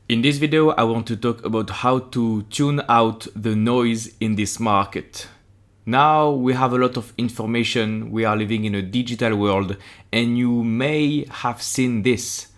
In this video, I want to talk about how to tune out the noise in this market. Now we have a lot of information, we are living in a digital world, and you may have seen this.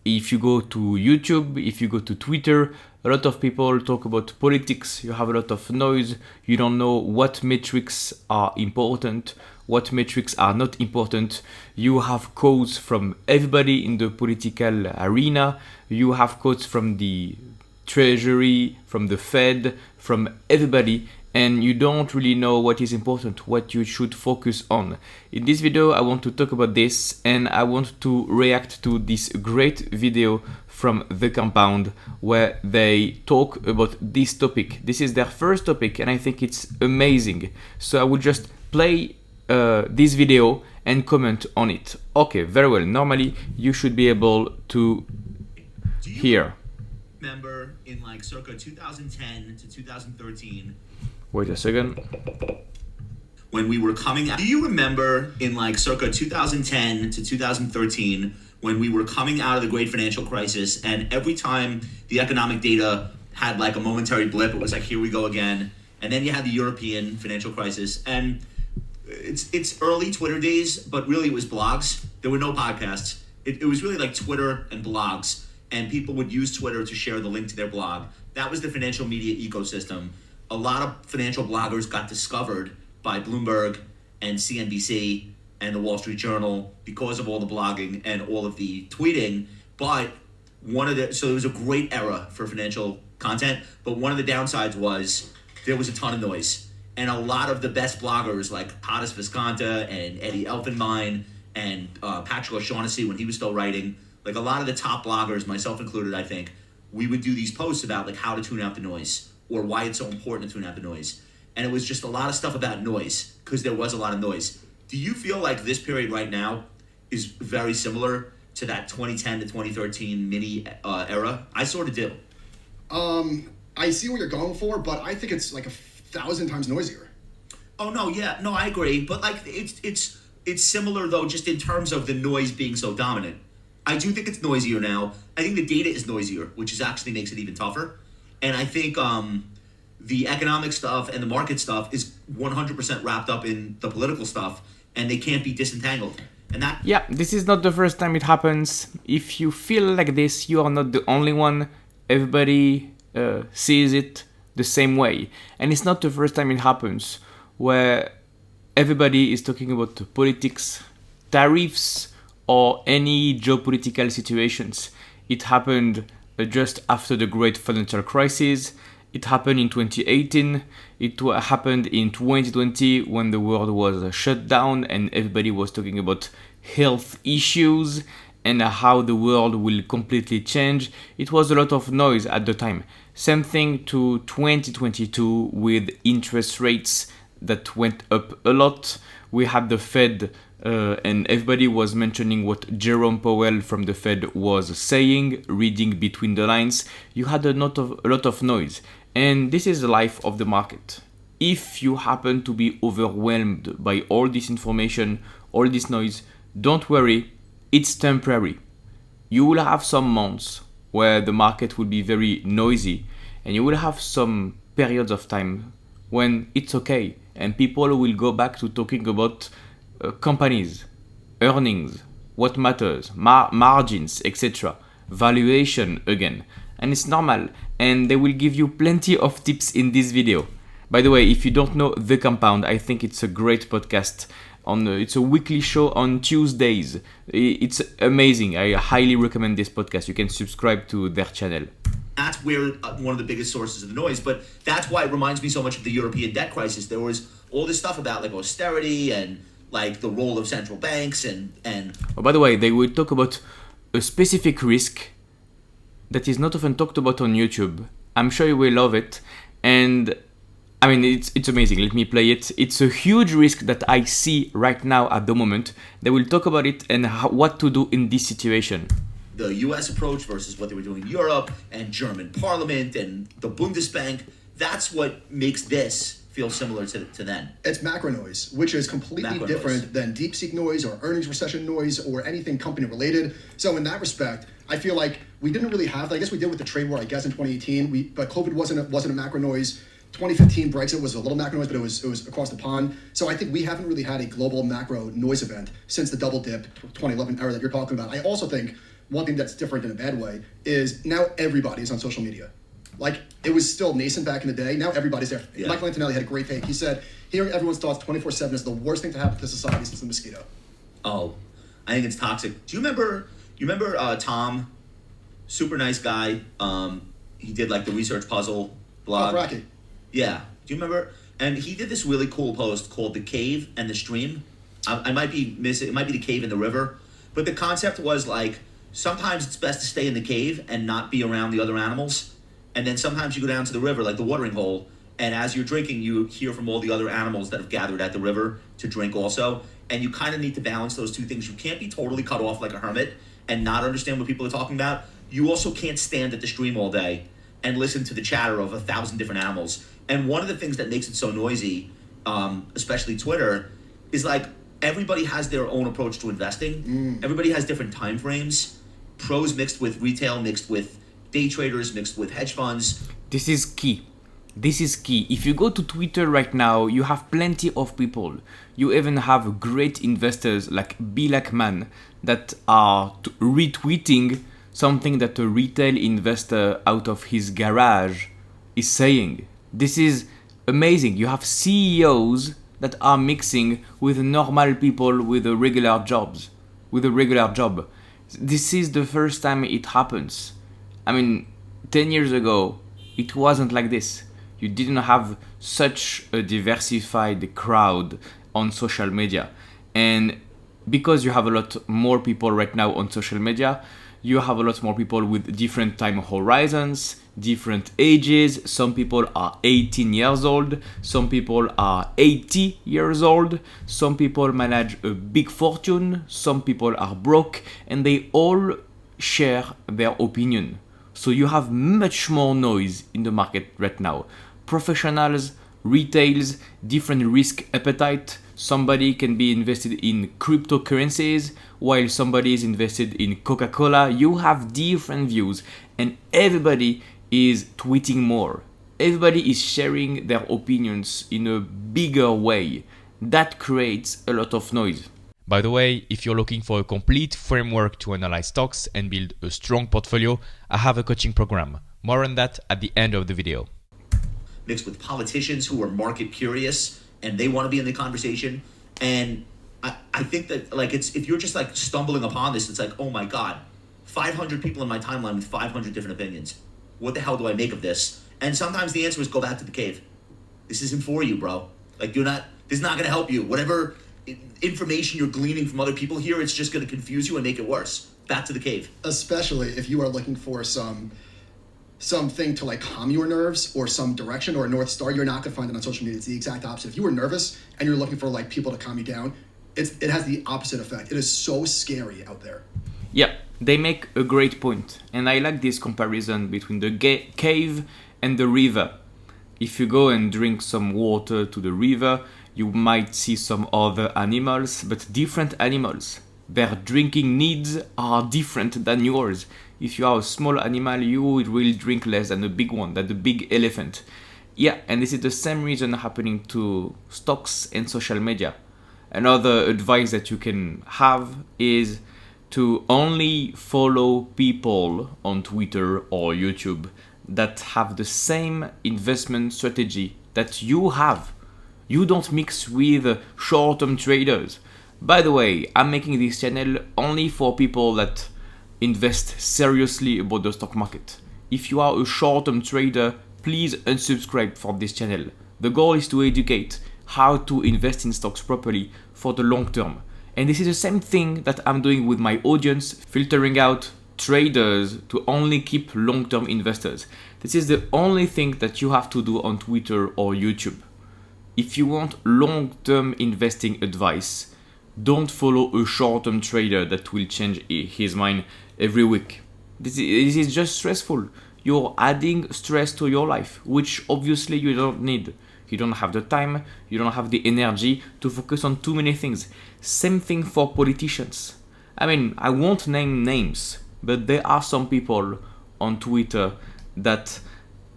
If you go to YouTube, if you go to Twitter, a lot of people talk about politics, you have a lot of noise, you don't know what metrics are important, what metrics are not important. You have quotes from everybody in the political arena, you have quotes from the treasury, from the Fed, from everybody, and you don't really know what is important, what you should focus on. In this video, I want to talk about this, and I want to react to this great video from The Compound where they talk about this topic. This is their first topic, and I think it's amazing. So I will just play this video and comment on it. Okay, very well. Normally, you should be able to hear. Remember in like circa 2010 to 2013 Wait a second. when we were coming out. Do you remember in like circa 2010 to 2013 when we were coming out of the great financial crisis, and every time the economic data had like a momentary blip, it was like, here we go again. And then you had the European financial crisis, and it's early Twitter days, but really it was blogs. There were no podcasts. It was really like Twitter and blogs, and people would use Twitter to share the link to their blog. That was the financial media ecosystem. A lot of financial bloggers got discovered by Bloomberg and CNBC and the Wall Street Journal because of all the blogging and all of the tweeting. But so it was a great era for financial content, but one of the downsides was there was a ton of noise. And a lot of the best bloggers like Tadas Visconta and Eddie Elfenbein and Patrick O'Shaughnessy when he was still writing, like a lot of the top bloggers, myself included, I think, we would do these posts about like how to tune out the noise or why it's so important to tune out the noise. And it was just a lot of stuff about noise because there was a lot of noise. Do you feel like this period right now is very similar to that 2010 to 2013 mini era? I sort of do. I see what you're going for, but I think it's like 1,000 times noisier. Oh no, yeah, no, I agree. But like it's similar though, just in terms of the noise being so dominant. I do think it's noisier now. I think the data is noisier, which is actually makes it even tougher. And I think the economic stuff and the market stuff is 100% wrapped up in the political stuff, and they can't be disentangled. And that This is not the first time it happens. If you feel like this, you are not the only one. Everybody sees it the same way. And it's not the first time it happens where everybody is talking about politics, tariffs, or any geopolitical situations. It happened just after the great financial crisis. It happened in 2018. It happened in 2020 when the world was shut down and everybody was talking about health issues and how the world will completely change. It was a lot of noise at the time. Same thing to 2022 with interest rates that went up a lot. We had the Fed and everybody was mentioning what Jerome Powell from the Fed was saying, reading between the lines. You had a lot of noise. And this is the life of the market. If you happen to be overwhelmed by all this information, all this noise, don't worry, it's temporary. You will have some months where the market will be very noisy, and you will have some periods of time when it's okay, and people will go back to talking about companies, earnings, what matters, margins, etc., valuation again. And it's normal, and they will give you plenty of tips in this video. By the way, if you don't know The Compound, I think it's a great podcast. It's a weekly show on Tuesdays. It's amazing. I highly recommend this podcast. You can subscribe to their channel. That's where one of the biggest sources of the noise. But that's why it reminds me so much of the European debt crisis. There was all this stuff about like austerity and like the role of central banks and Oh, by the way, they will talk about a specific risk that is not often talked about on YouTube. I'm sure you will love it. And I mean, it's amazing. Let me play it. It's a huge risk that I see right now at the moment. They will talk about it and what to do in this situation. The US approach versus what they were doing in Europe and German parliament and the Bundesbank. That's what makes this feel similar to then? It's macro noise, which is completely Macro different noise. than DeepSeek noise or earnings recession noise or anything company related. So in that respect, I feel like we didn't really have that. I guess we did with the trade war, I guess, in 2018. But COVID wasn't a macro noise. 2015 Brexit was a little macro noise, but it was across the pond. So I think we haven't really had a global macro noise event since the double dip 2011 era that you're talking about. I also think one thing that's different in a bad way is now everybody is on social media. Like, it was still nascent back in the day. Now everybody's there. Yeah. Michael Antonelli had a great take. He said, hearing everyone's thoughts 24/7 is the worst thing to happen to society since the mosquito. Oh, I think it's toxic. Do you remember Tom? Super nice guy. He did like the research puzzle blog. Oh, Rocky. Yeah. Do you remember? And he did this really cool post called "The Cave and the Stream." I might be missing. It might be the cave and the river, but the concept was like sometimes it's best to stay in the cave and not be around the other animals, and then sometimes you go down to the river, like the watering hole, and as you're drinking, you hear from all the other animals that have gathered at the river to drink also, and you kind of need to balance those two things. You can't be totally cut off like a hermit and not understand what people are talking about. You also can't stand at the stream all day and listen to the chatter of 1,000 different animals. And one of the things that makes it so noisy, especially Twitter, is like everybody has their own approach to investing. Everybody has different time frames. Pros mixed with retail, mixed with day traders, mixed with hedge funds. This is key. This is key. If you go to Twitter right now, you have plenty of people. You even have great investors like Bill Ackman that are retweeting something that a retail investor out of his garage is saying. This is amazing. You have CEOs that are mixing with normal people with a regular job. This is the first time it happens. I mean, 10 years ago, it wasn't like this. You didn't have such a diversified crowd on social media. And because you have a lot more people right now on social media, you have a lot more people with different time horizons, different ages. Some people are 18 years old, some people are 80 years old, some people manage a big fortune, some people are broke, and they all share their opinion. So you have much more noise in the market right now. Professionals, retails, different risk appetite. Somebody can be invested in cryptocurrencies while somebody is invested in Coca-Cola. You have different views and everybody is tweeting more. Everybody is sharing their opinions in a bigger way. That creates a lot of noise. By the way, if you're looking for a complete framework to analyze stocks and build a strong portfolio, I have a coaching program. More on that at the end of the video. Mixed with politicians who are market curious and they want to be in the conversation. And I think that like it's if you're just like stumbling upon this, it's like, oh my God, 500 people in my timeline with 500 different opinions. What the hell do I make of this? And sometimes the answer is go back to the cave. This isn't for you, bro. Like this is not going to help you. Whatever information you're gleaning from other people here, it's just going to confuse you and make it worse. Back to the cave. Especially if you are looking for something to like calm your nerves or some direction or a North Star, you're not going to find it on social media. It's the exact opposite. If you were nervous and you're looking for like people to calm you down, it has the opposite effect. It is so scary out there. Yeah, they make a great point. And I like this comparison between the cave and the river. If you go and drink some water to the river, you might see some other animals, but different animals. Their drinking needs are different than yours. If you are a small animal, you will drink less than a big one, than the big elephant. Yeah, and this is the same reason happening to stocks and social media. Another advice that you can have is to only follow people on Twitter or YouTube that have the same investment strategy that you have. You don't mix with short-term traders. By the way, I'm making this channel only for people that invest seriously about the stock market. If you are a short-term trader, please unsubscribe from this channel. The goal is to educate how to invest in stocks properly for the long term. And this is the same thing that I'm doing with my audience, filtering out traders to only keep long-term investors. This is the only thing that you have to do on Twitter or YouTube. If you want long-term investing advice, don't follow a short-term trader that will change his mind every week. This is just stressful. You're adding stress to your life, which obviously you don't need. You don't have the time, you don't have the energy to focus on too many things. Same thing for politicians. I mean, I won't name names, but there are some people on Twitter that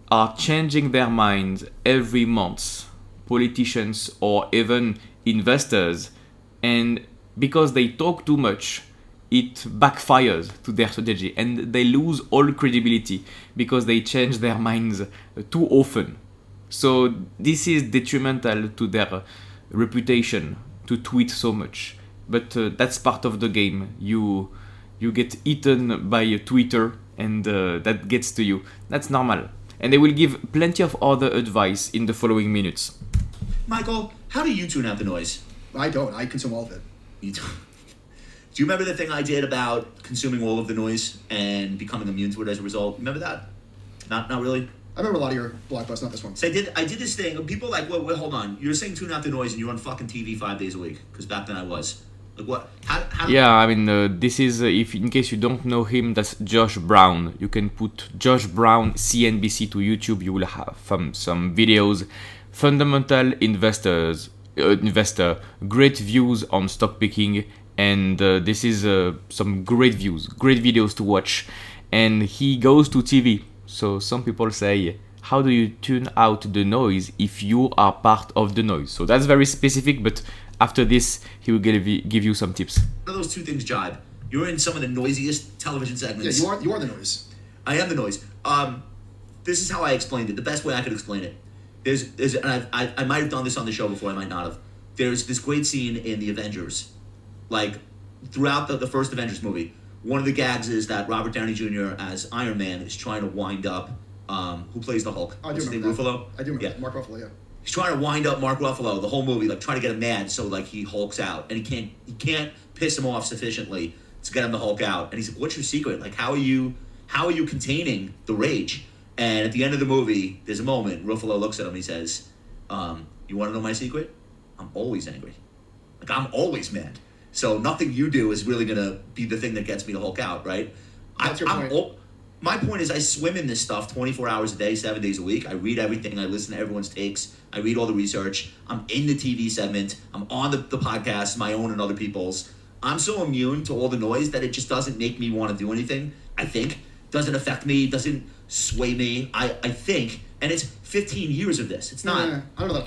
are changing their minds every month. Politicians or even investors, and because they talk too much, it backfires to their strategy and they lose all credibility because they change their minds too often. So this is detrimental to their reputation to tweet so much. But that's part of the game. You get eaten by a Twitter and that gets to you. That's normal. And they will give plenty of other advice in the following minutes. Michael, how do you tune out the noise? I don't. I consume all of it. You don't. Do you remember the thing I did about consuming all of the noise and becoming immune to it as a result? Remember that? Not really? I remember a lot of your blog posts, not this one. So I did this thing. People like, wait, hold on. You're saying tune out the noise and you're on fucking TV 5 days a week. Because back then I was. Like what? How Yeah, I mean, this is, if in case you don't know him, that's Josh Brown. You can put Josh Brown CNBC to YouTube. You will have some videos. Fundamental investor, great views on stock picking. And this is some great videos to watch. And he goes to TV. So some people say, how do you tune out the noise if you are part of the noise? So that's very specific, but after this, he will give you some tips. do those two things jibe? You're in some of the noisiest television segments. Yeah, you are the noise. I am the noise. This is how I explained it. The best way I could explain it. And I might have done this on the show before. I might not have. There's this great scene in the Avengers. Like, throughout the first Avengers movie, one of the gags is that Robert Downey Jr. as Iron Man is trying to wind up, who plays the Hulk? I do remember that. Ruffalo? I do remember Yeah. Mark Ruffalo, yeah. He's trying to wind up Mark Ruffalo the whole movie, like trying to get him mad, so like he hulks out, and he can't piss him off sufficiently to get him to hulk out. And he's like, "What's your secret? Like, how are you containing the rage?" And at the end of the movie, there's a moment. Ruffalo looks at him and he says, "You want to know my secret? I'm always angry. Like I'm always mad. So nothing you do is really gonna be the thing that gets me to hulk out, right?" That's your point. My point is I swim in this stuff 24 hours a day, 7 days a week. I read everything. I listen to everyone's takes. I read all the research. I'm in the TV segment. I'm on the podcasts, my own and other people's. I'm so immune to all the noise that it just doesn't make me want to do anything, I think. Doesn't affect me, doesn't sway me, I think. And it's 15 years of this. It's not... Yeah, I don't know.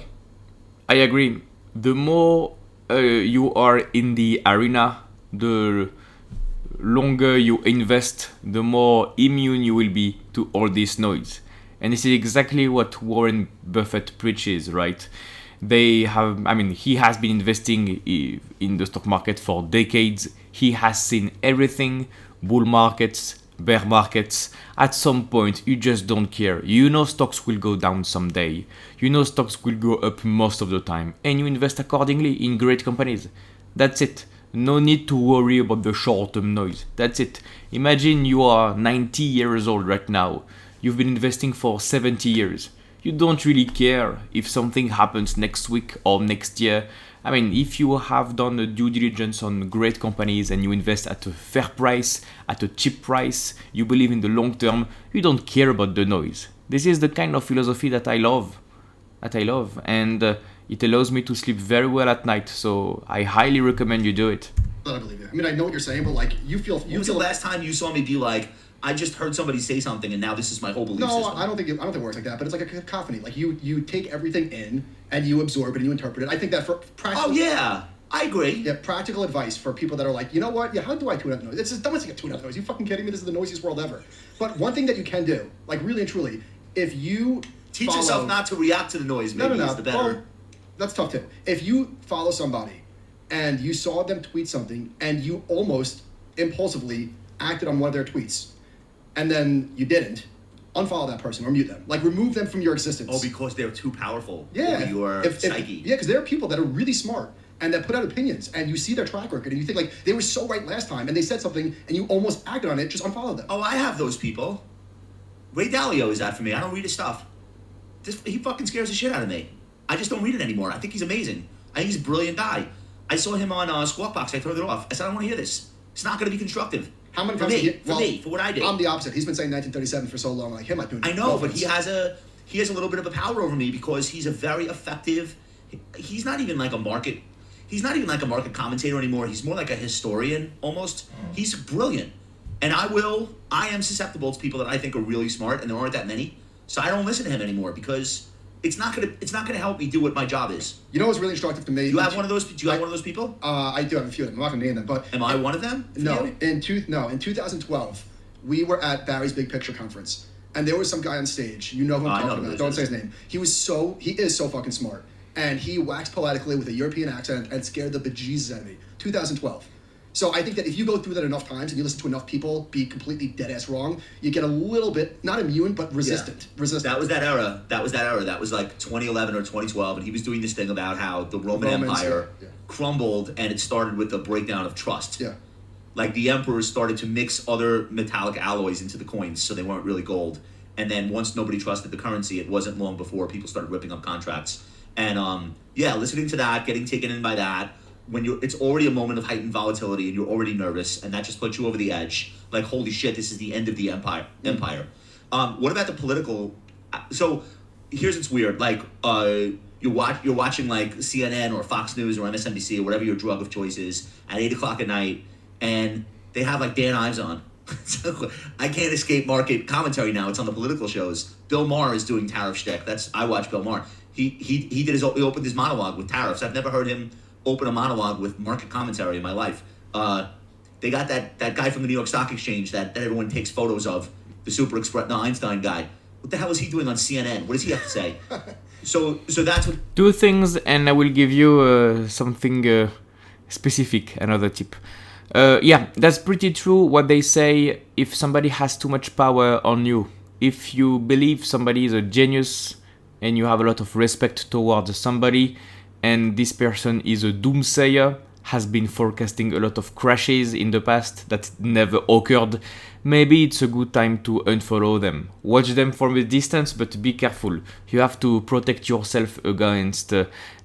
I agree. The more you are in the arena, the longer you invest, the more immune you will be to all this noise. And this is exactly what Warren Buffett preaches, right? He has been investing in the stock market for decades. He has seen everything, bull markets, bear markets. At some point, you just don't care. You know stocks will go down someday. You know stocks will go up most of the time. And you invest accordingly in great companies. That's it. No need to worry about the short-term noise. That's it. Imagine you are 90 years old right now. You've been investing for 70 years. You don't really care if something happens next week or next year. I mean, if you have done a due diligence on great companies and you invest at a fair price, at a cheap price, you believe in the long term, you don't care about the noise. This is the kind of philosophy that I love. And it allows me to sleep very well at night. So I highly recommend you do it. I believe you. I mean, I know what you're saying, but like, When was the last time you saw me be like, I just heard somebody say something and now this is my whole belief system? I don't think it works like that, but it's like a cacophony. Like you take everything in and you absorb it and you interpret it. I think that for practical... Oh, yeah. I agree. Yeah, practical advice for people that are like, you know what? Yeah, how do I tune out noise? It's just dumb as to get tune out noise. You fucking kidding me? This is the noisiest world ever. But one thing that you can do, like really and truly, if you Teach yourself not to react to the noise, maybe is the better... Well, that's tough too. If you follow somebody and you saw them tweet something and you almost impulsively acted on one of their tweets and then you didn't, unfollow that person or mute them. Like remove them from your existence. Oh, because they're too powerful yeah. over your psyche. Yeah, because there are people that are really smart and that put out opinions and you see their track record and you think like they were so right last time and they said something and you almost acted on it, just unfollow them. Oh, I have those people. Ray Dalio is that for me. I don't read his stuff. He fucking scares the shit out of me. I just don't read it anymore. I think he's amazing. I think he's a brilliant guy. I saw him on Squawk Box. I turned it off. I said, I don't want to hear this. It's not going to be constructive. How many for times me, for what I did. I'm the opposite. He's been saying 1937 for so long. Like him, I do. I know, but he he has a little bit of a power over me because he's a very effective. He's not even like a market. He's not even like a market commentator anymore. He's more like a historian almost. He's brilliant, and I am susceptible to people that I think are really smart, and there aren't that many. So I don't listen to him anymore because it's not gonna help me do what my job is. You know what's really instructive to me? Do you have one of those people? I do have a few of them. I'm not gonna name them, but am I one of them? No. In 2012, we were at Barry's Big Picture Conference, and there was some guy on stage. You know who I'm talking about. Don't say his name. He is so fucking smart, and he waxed poetically with a European accent and scared the bejesus out of me. 2012. So I think that if you go through that enough times and you listen to enough people be completely dead ass wrong, you get a little bit not immune but resistant. Yeah. That was that era. That was like 2011 or 2012, and he was doing this thing about how the Roman Empire crumbled, and it started with the breakdown of trust. Yeah. Like the emperors started to mix other metallic alloys into the coins, so they weren't really gold. And then once nobody trusted the currency, it wasn't long before people started ripping up contracts. And listening to that, getting taken in by that. When it's already a moment of heightened volatility and you're already nervous, and that just puts you over the edge. Like, holy shit, this is the end of the empire. What about the political? So here's what's weird. Like, you're watching like CNN or Fox News or MSNBC or whatever your drug of choice is at 8:00 at night, and they have like Dan Ives on. So I can't escape market commentary now. It's on the political shows. Bill Maher is doing tariff shtick. I watch Bill Maher. He opened his monologue with tariffs. I've never heard him open a monologue with market commentary in my life. They got that guy from the New York Stock Exchange that everyone takes photos of, the Einstein guy. What the hell is he doing on CNN? What does he have to say? So that's what... Two things, and I will give you something specific, another tip. That's pretty true what they say if somebody has too much power on you. If you believe somebody is a genius and you have a lot of respect towards somebody, and this person is a doomsayer, has been forecasting a lot of crashes in the past that never occurred, maybe it's a good time to unfollow them. Watch them from a distance, but be careful. You have to protect yourself against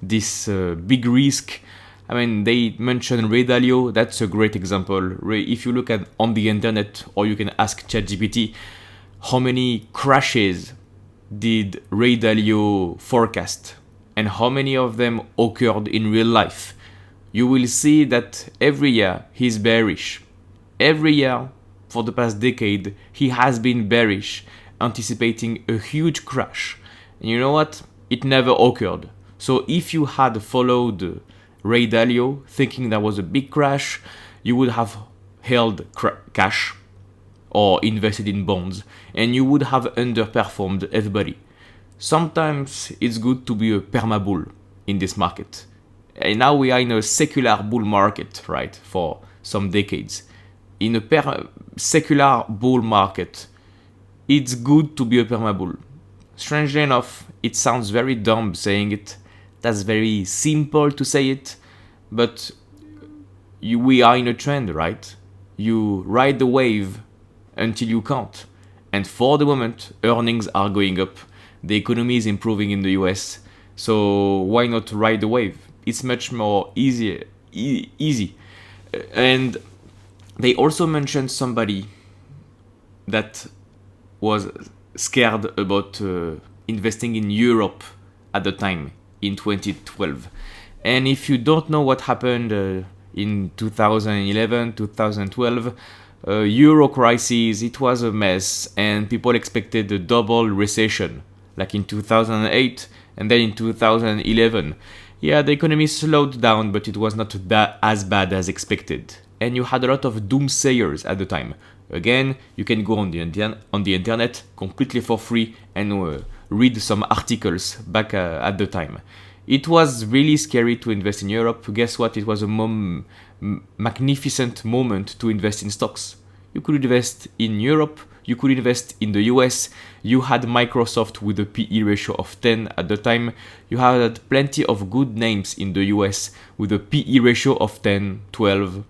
this big risk. I mean, they mentioned Ray Dalio, that's a great example. If you look at on the internet, or you can ask ChatGPT, how many crashes did Ray Dalio forecast? And how many of them occurred in real life? You will see that every year he's bearish. Every year for the past decade, he has been bearish, anticipating a huge crash. And you know what? It never occurred. So if you had followed Ray Dalio thinking there was a big crash, you would have held cash or invested in bonds, and you would have underperformed everybody. Sometimes it's good to be a perma-bull in this market. And now we are in a secular bull market, right, for some decades. In a secular bull market, it's good to be a perma-bull. Strangely enough, it sounds very dumb saying it. That's very simple to say it, but we are in a trend, right? You ride the wave until you can't. And for the moment, earnings are going up. The economy is improving in the US, so why not ride the wave? It's much more easy. And they also mentioned somebody that was scared about investing in Europe at the time in 2012. And if you don't know what happened in 2011, 2012, Euro crisis, it was a mess, and people expected a double recession, like in 2008 and then in 2011. Yeah, the economy slowed down, but it was not as bad as expected. And you had a lot of doomsayers at the time. Again, you can go on the internet completely for free and read some articles back at the time. It was really scary to invest in Europe. Guess what? It was a magnificent moment to invest in stocks. You could invest in Europe, you could invest in the US. You had Microsoft with a PE ratio of 10 at the time. You had plenty of good names in the US with a PE ratio of 10, 12.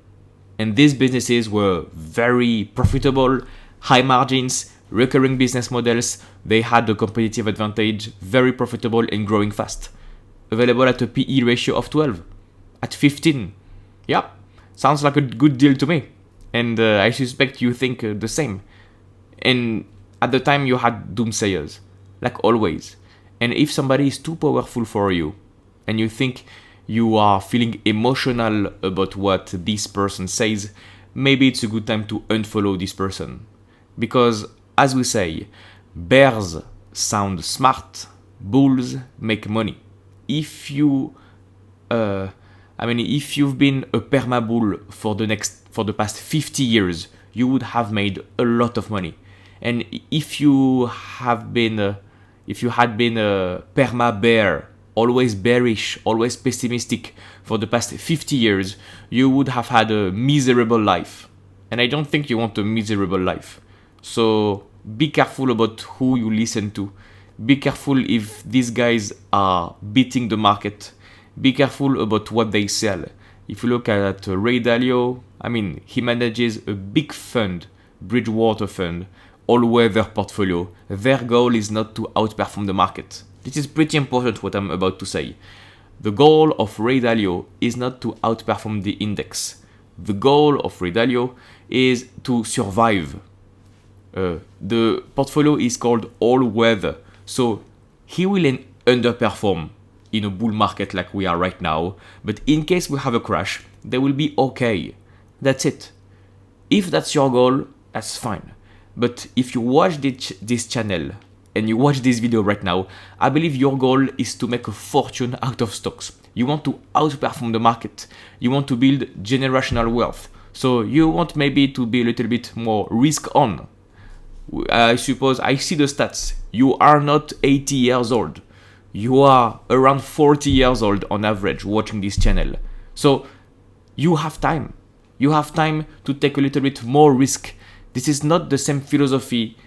And these businesses were very profitable, high margins, recurring business models. They had a competitive advantage, very profitable and growing fast. Available at a PE ratio of 12, at 15. Yeah, sounds like a good deal to me. And I suspect you think the same. And at the time you had doomsayers, like always. And if somebody is too powerful for you, and you think you are feeling emotional about what this person says, maybe it's a good time to unfollow this person. Because, as we say, bears sound smart, bulls make money. If you've been a perma bull for the past 50 years, you would have made a lot of money. And if you had been a perma bear, always bearish, always pessimistic for the past 50 years, you would have had a miserable life. And I don't think you want a miserable life. So be careful about who you listen to. Be careful if these guys are beating the market. Be careful about what they sell. If you look at Ray Dalio, he manages a big fund, Bridgewater fund, all-weather portfolio. Their goal is not to outperform the market. This is pretty important what I'm about to say. The goal of Ray Dalio is not to outperform the index. The goal of Ray Dalio is to survive. The portfolio is called all-weather. So he will underperform in a bull market like we are right now. But in case we have a crash, they will be okay. That's it. If that's your goal, that's fine. But if you watch this channel and you watch this video right now, I believe your goal is to make a fortune out of stocks. You want to outperform the market. You want to build generational wealth. So you want maybe to be a little bit more risk on. I suppose I see the stats. You are not 80 years old. You are around 40 years old on average watching this channel. So you have time. You have time to take a little bit more risk. This is not the same philosophy.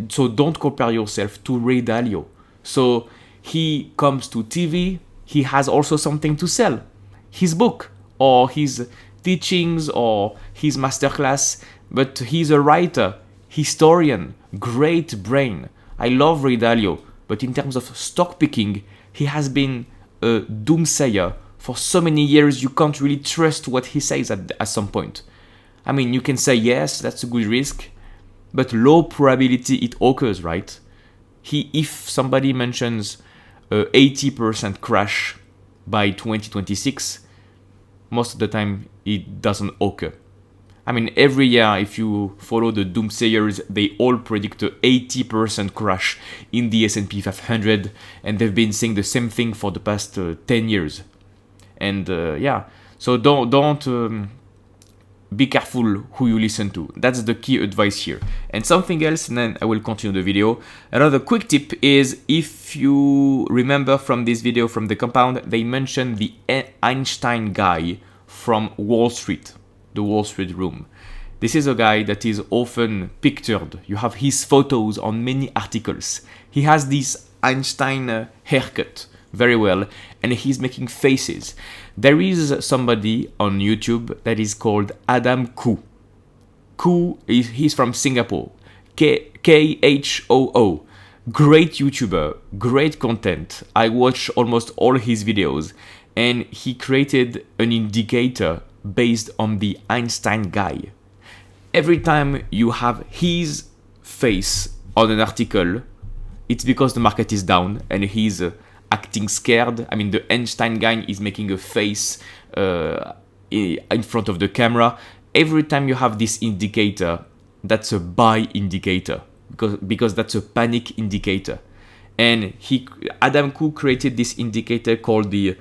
So don't compare yourself to Ray Dalio. So he comes to TV. He has also something to sell. His book or his teachings or his masterclass. But he's a writer, historian, great brain. I love Ray Dalio. But in terms of stock picking, he has been a doomsayer for so many years you can't really trust what he says at some point. You can say yes, that's a good risk, but low probability it occurs, right? If somebody mentions a 80% crash by 2026, most of the time it doesn't occur. Every year, if you follow the doomsayers, they all predict a 80% crash in the S&P 500, and they've been saying the same thing for the past 10 years. And so don't be careful who you listen to. That's the key advice here. And something else, and then I will continue the video. Another quick tip is, if you remember from this video from the compound, they mentioned the Einstein guy from Wall Street. The Wall Street Room. This is a guy that is often pictured. You have his photos on many articles. He has this Einstein haircut very well, and he's making faces. There is somebody on YouTube that is called Adam Khoo. He's from Singapore. Khoo. Great YouTuber, great content. I watch almost all his videos, and he created an indicator based on the Einstein guy. Every time you have his face on an article, it's because the market is down and he's acting scared. The Einstein guy is making a face in front of the camera. Every time you have this indicator, that's a buy indicator because that's a panic indicator. And Adam Khoo created this indicator called the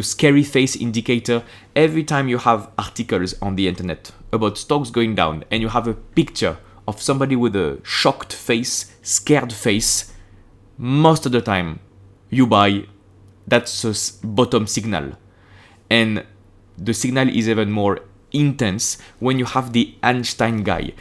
scary face indicator. Every time you have articles on the internet about stocks going down and you have a picture of somebody with a shocked face, scared face, most of the time you buy. That's a bottom signal. And the signal is even more intense when you have the Einstein guy.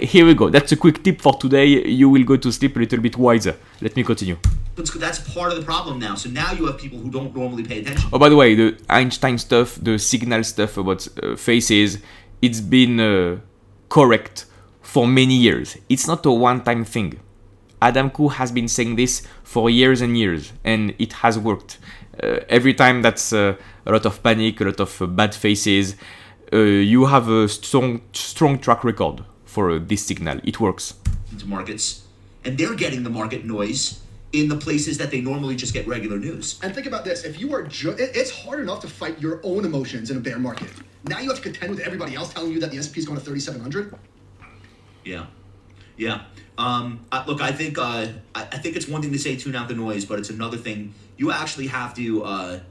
Here we go. That's a quick tip for today. You will go to sleep a little bit wiser. Let me continue. That's part of the problem now. So now you have people who don't normally pay attention. Oh, by the way, the Einstein stuff, the signal stuff about faces, it's been correct for many years. It's not a one-time thing. Adam Khoo has been saying this for years and years, and it has worked. Every time that's a lot of panic, a lot of bad faces, you have a strong track record for this signal. It works. Into markets. and they're getting the market noise in the places that they normally just get regular news. And think about this: if you are, it's hard enough to fight your own emotions in a bear market. Now you have to contend with everybody else telling you that the S&P is going to 3,700. Yeah. Look, I think it's one thing to say tune out the noise, but it's another thing. You actually have to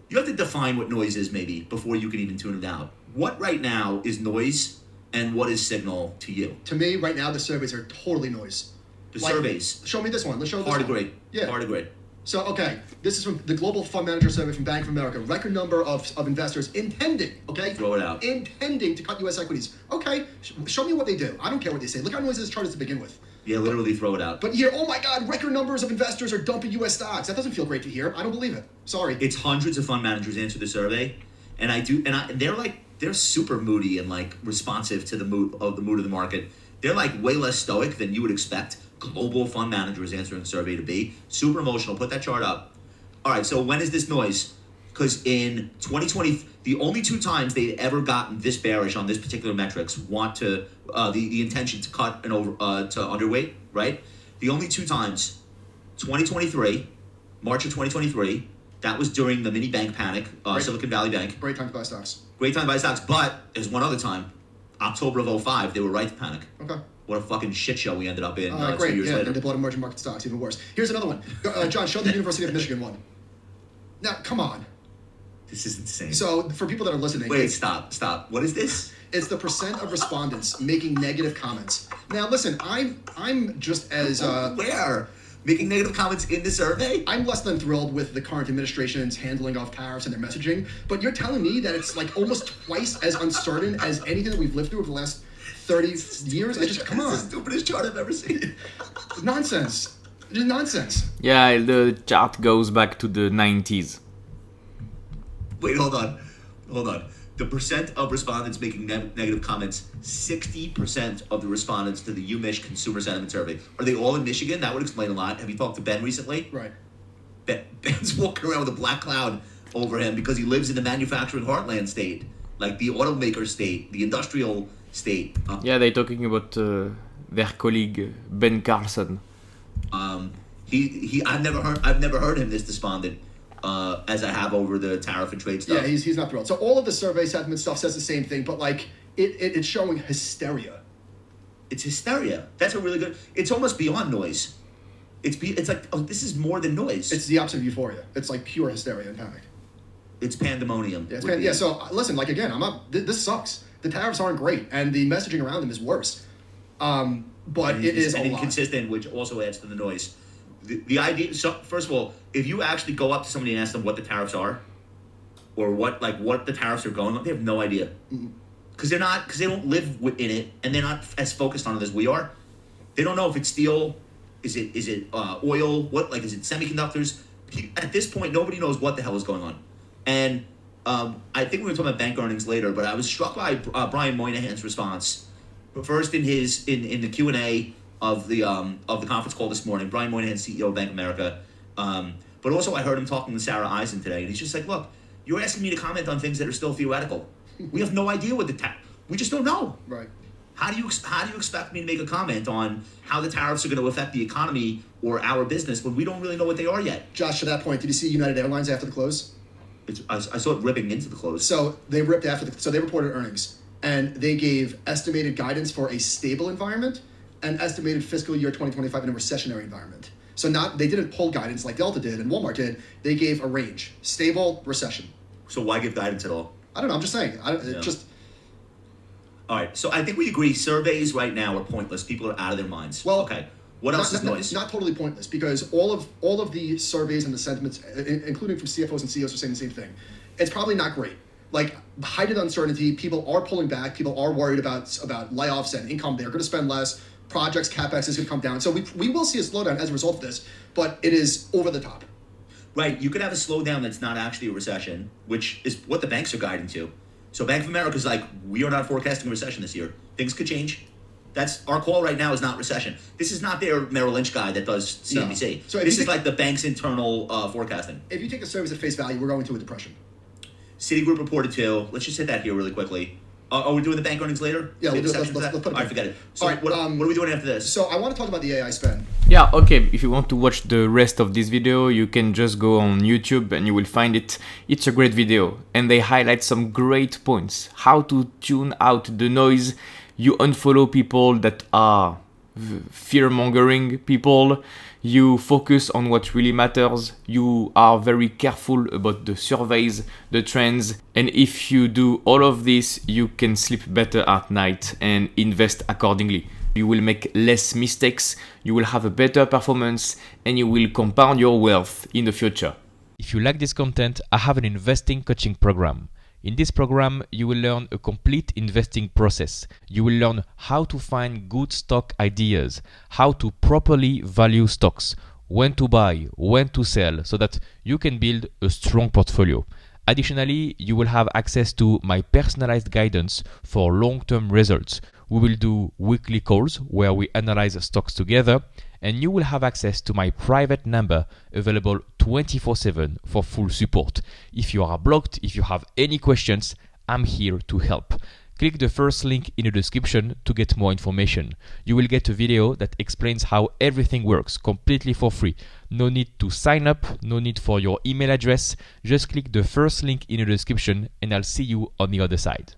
define what noise is maybe before you can even tune it out. What right now is noise, and what is signal to you? To me, right now, the surveys are totally noise. The surveys. Show me this one. Let's show this Hard one. agree. Yeah. Hard agree. So, okay, this is from the Global Fund Manager Survey from Bank of America. Record number of investors intending, okay? Throw it out. Intending to cut U.S. equities. Okay, show me what they do. I don't care what they say. Look how noisy this chart is to begin with. Yeah, literally throw it out. But here, oh my God, record numbers of investors are dumping U.S. stocks. That doesn't feel great to hear. I don't believe it. Sorry. It's hundreds of fund managers answer the survey, and they're super moody and like responsive to the mood of the market. They're like way less stoic than you would expect global fund managers answering the survey to be. Super emotional. Put that chart up. All right, so when is this noise? Because in 2020, the only two times they'd ever gotten this bearish on this particular metrics want to the intention to cut and over to underweight, right? The only two times, 2023, March of 2023, that was during the mini bank panic, Silicon Valley Bank. Great time to buy stocks. Great time to buy stocks, but there's one other time, October of 05, they were right to panic. Okay. What a fucking shit show we ended up in 2 great. years later. And they bought emerging market stocks, even worse. Here's another one. John, show the University of Michigan one. Now, come on. This is insane. So, for people that are listening... Wait, stop. What is this? It's the percent of respondents making negative comments. Now, listen, I'm just as... Where? Making negative comments in the survey? I'm less than thrilled with the current administration's handling of tariffs and their messaging, but you're telling me that it's like almost twice as uncertain as anything that we've lived through over the last 30 years? Come on. It's the stupidest chart I've ever seen. Nonsense. Just nonsense. Yeah, the chart goes back to the 90s. Wait, hold on. The percent of respondents making negative comments, 60% of the respondents to the UMich Consumer Sentiment Survey. Are they all in Michigan? That would explain a lot. Have you talked to Ben recently? Right. Ben's walking around with a black cloud over him because he lives in the manufacturing heartland state, like the automaker state, the industrial state. Yeah, they're talking about their colleague Ben Carlson. I've never heard him this despondent. As I have over the tariff and trade stuff. Yeah, he's not thrilled. So all of the survey sentiment stuff says the same thing, but like it's showing hysteria. It's hysteria. That's a really good. It's almost beyond noise. It's like, oh, this is more than noise. It's the opposite of euphoria. It's like pure hysteria and panic. It's pandemonium. Yeah, so listen, like again, this sucks. The tariffs aren't great, and the messaging around them is worse. But it is a lot. Inconsistent, which also adds to the noise. The idea. So first of all, if you actually go up to somebody and ask them what the tariffs are, or what the tariffs are going on, they have no idea, because they don't live in it, and they're not as focused on it as we are. They don't know if it's steel, is it oil, is it semiconductors? At this point, nobody knows what the hell is going on, and I think we're going to talk about bank earnings later, but I was struck by Brian Moynihan's response. First, in the Q&A of the conference call this morning, Brian Moynihan, CEO of Bank of America, but also I heard him talking to Sarah Eisen today, and he's just like, look, you're asking me to comment on things that are still theoretical. We have no idea what we just don't know. Right. How do you expect me to make a comment on how the tariffs are going to affect the economy or our business when we don't really know what they are yet? Josh, to that point, did you see United Airlines after the close? I saw it ripping into the close. So they ripped so they reported earnings, and they gave estimated guidance for a stable environment and estimated fiscal year 2025 in a recessionary environment. So they didn't pull guidance like Delta did and Walmart did. They gave a range: stable, recession. So why give guidance at all? I don't know. I'm just saying. All right. So I think we agree. Surveys right now are pointless. People are out of their minds. Well, okay. What else is noise? Not totally pointless, because all of the surveys and the sentiments, including from CFOs and CEOs, are saying the same thing. It's probably not great. Like, heightened uncertainty, people are pulling back, people are worried about layoffs and income. They're going to spend less. Projects, CapEx is going to come down. So we will see a slowdown as a result of this, but it is over the top. Right. You could have a slowdown that's not actually a recession, which is what the banks are guiding to. So Bank of America is like, we are not forecasting a recession this year. Things could change. That's our call right now is not recession. This is not their Merrill Lynch guy that does CNBC. No. So this is like the bank's internal forecasting. If you take the surveys at face value, we're going to a depression. Citigroup reported too. Let's just hit that here really quickly. Are we doing the bank earnings later? Yeah, let's put it. All right, forget it. So all right, what are we doing after this? So I want to talk about the AI spend. Yeah, okay, if you want to watch the rest of this video, you can just go on YouTube and you will find it. It's a great video and they highlight some great points. How to tune out the noise. You unfollow people that are fear-mongering people. You focus on what really matters. You are very careful about the surveys, the trends. And if you do all of this, you can sleep better at night and invest accordingly. You will make less mistakes, you will have a better performance, and you will compound your wealth in the future. If you like this content, I have an investing coaching program. In this program, you will learn a complete investing process. You will learn how to find good stock ideas, how to properly value stocks, when to buy, when to sell, so that you can build a strong portfolio. Additionally, you will have access to my personalized guidance for long-term results. We will do weekly calls where we analyze stocks together, and you will have access to my private number available 24/7 for full support. If you are blocked, if you have any questions, I'm here to help. Click the first link in the description to get more information. You will get a video that explains how everything works completely for free. No need to sign up, no need for your email address. Just click the first link in the description and I'll see you on the other side.